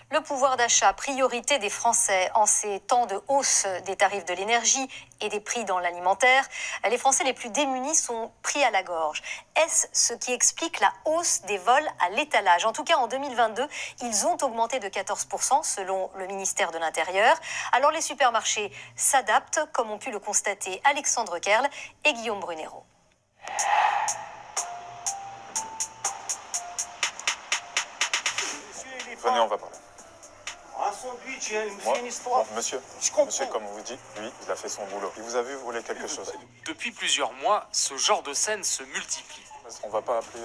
Le pouvoir d'achat, priorité des Français en ces temps de hausse des tarifs de l'énergie et des prix dans l'alimentaire. Les Français les plus démunis sont pris à la gorge. Est-ce ce qui explique la hausse des vols à l'étalage? En tout cas, en 2022, ils ont augmenté de 14% selon le ministère de l'Intérieur. Alors les supermarchés s'adaptent, comme ont pu le constater Alexandre Kerle et Guillaume Brunero. Venez, on va parler. Un sandwich, c'est une histoire. Bon, monsieur, comme on vous dit, lui, il a fait son boulot. Il vous a vu voler quelque chose. Depuis plusieurs mois, ce genre de scène se multiplie. On va pas appeler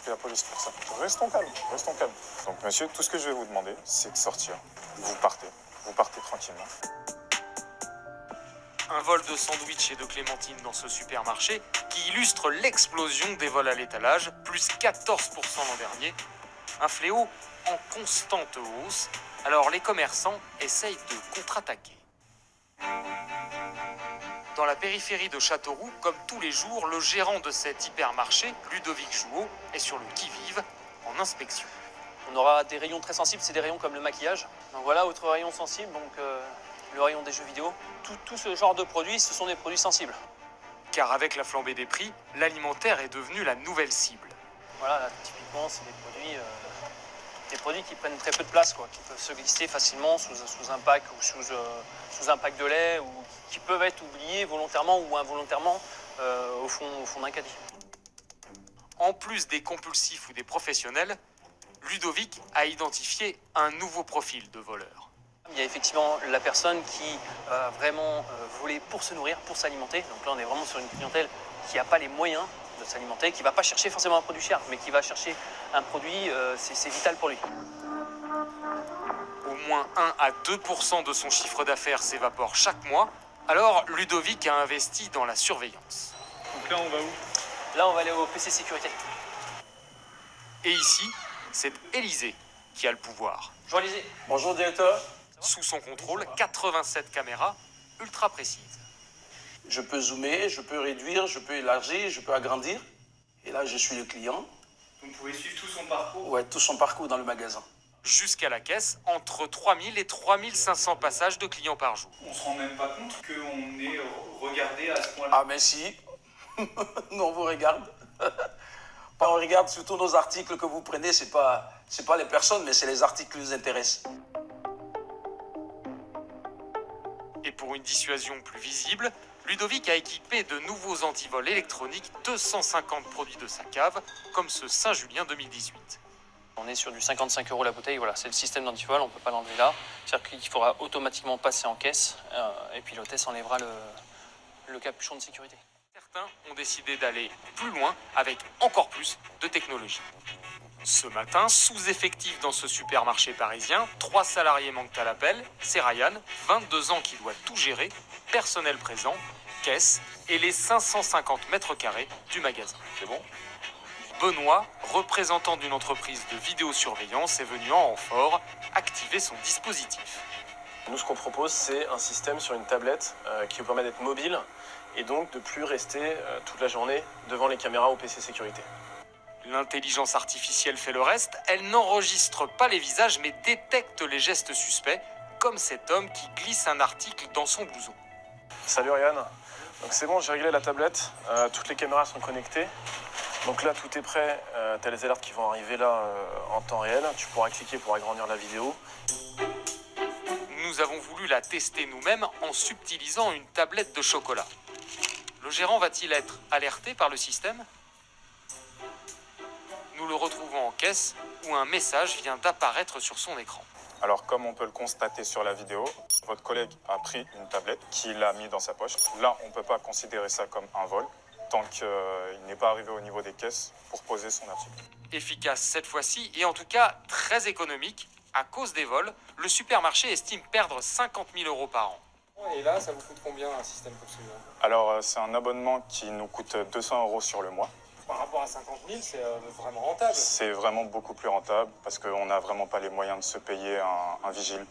la police pour ça. Restons calmes, restons calmes. Donc, monsieur, tout ce que je vais vous demander, c'est de sortir. Vous partez tranquillement. Un vol de sandwich et de clémentine dans ce supermarché qui illustre l'explosion des vols à l'étalage, plus 14% l'an dernier. Un fléau en constante hausse, alors les commerçants essayent de contre-attaquer. Dans la périphérie de Châteauroux, comme tous les jours, le gérant de cet hypermarché, Ludovic Jouot, est sur le qui-vive en inspection. On aura des rayons très sensibles, c'est des rayons comme le maquillage. Donc voilà, autre rayon sensible, donc le rayon des jeux vidéo. Tout ce genre de produits, ce sont des produits sensibles. Car avec la flambée des prix, l'alimentaire est devenu la nouvelle cible. Voilà, là, typiquement, c'est des produits qui prennent très peu de place, quoi, qui peuvent se glisser facilement sous un pack ou sous un pack de lait, ou qui peuvent être oubliés volontairement ou involontairement au fond d'un caddie. En plus des compulsifs ou des professionnels, Ludovic a identifié un nouveau profil de voleur. Il y a effectivement la personne qui va vraiment voler pour se nourrir, pour s'alimenter. Donc là, on est vraiment sur une clientèle qui n'a pas les moyens de s'alimenter, qui ne va pas chercher forcément un produit cher, mais qui va chercher un produit, c'est vital pour lui. Au moins 1 à 2% de son chiffre d'affaires s'évapore chaque mois, alors Ludovic a investi dans la surveillance. Donc là, on va où? Là, on va aller au PC Sécurité. Et ici, c'est Élisée qui a le pouvoir. Bonjour Élisée. Bonjour, directeur. Sous son contrôle, 87 caméras ultra précises. Je peux zoomer, je peux réduire, je peux élargir, je peux agrandir. Et là, je suis le client. Vous pouvez suivre tout son parcours? Ouais, tout son parcours dans le magasin. Jusqu'à la caisse, entre 3000 et 3500 passages de clients par jour. On se rend même pas compte qu'on est regardé à ce point-là. Ah, mais si. Nous, on vous regarde. On regarde surtout nos articles que vous prenez. C'est pas les personnes, mais c'est les articles qui nous intéressent. Et pour une dissuasion plus visible, Ludovic a équipé de nouveaux antivols électroniques 250 produits de sa cave, comme ce Saint-Julien 2018. On est sur du 55 € la bouteille, voilà, c'est le système d'antivol, on ne peut pas l'enlever là. C'est-à-dire qu'il faudra automatiquement passer en caisse, et puis l'hôtesse enlèvera le capuchon de sécurité. Certains ont décidé d'aller plus loin avec encore plus de technologie. Ce matin, sous-effectif dans ce supermarché parisien, 3 salariés manquent à l'appel. C'est Ryan, 22 ans, qui doit tout gérer, personnel présent, caisse et les 550 mètres carrés du magasin. C'est bon? Benoît, représentant d'une entreprise de vidéosurveillance, est venu en renfort activer son dispositif. Nous, ce qu'on propose, c'est un système sur une tablette qui vous permet d'être mobile et donc de plus rester toute la journée devant les caméras au PC sécurité. L'intelligence artificielle fait le reste, elle n'enregistre pas les visages mais détecte les gestes suspects, comme cet homme qui glisse un article dans son blouson. Salut Ryan, donc c'est bon, j'ai réglé la tablette, toutes les caméras sont connectées. Donc là, tout est prêt, tu as les alertes qui vont arriver là en temps réel, tu pourras cliquer pour agrandir la vidéo. Nous avons voulu la tester nous-mêmes en subtilisant une tablette de chocolat. Le gérant va-t-il être alerté par le système ? Nous le retrouvons en caisse où un message vient d'apparaître sur son écran. Alors, comme on peut le constater sur la vidéo, votre collègue a pris une tablette qu'il a mis dans sa poche. Là, on ne peut pas considérer ça comme un vol tant qu'il n'est pas arrivé au niveau des caisses pour poser son article. Efficace cette fois-ci et en tout cas très économique. À cause des vols, le supermarché estime perdre 50 000 € par an. Et là, ça vous coûte combien un système comme celui-là? Alors, c'est un abonnement qui nous coûte 200 € sur le mois. Par rapport à 50 000, c'est vraiment rentable. C'est vraiment beaucoup plus rentable parce qu'on n'a vraiment pas les moyens de se payer un vigile.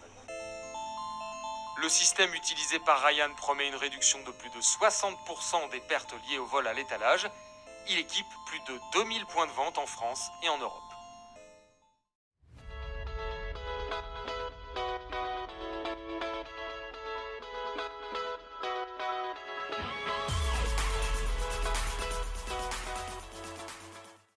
Le système utilisé par Ryan promet une réduction de plus de 60% des pertes liées au vol à l'étalage. Il équipe plus de 2000 points de vente en France et en Europe.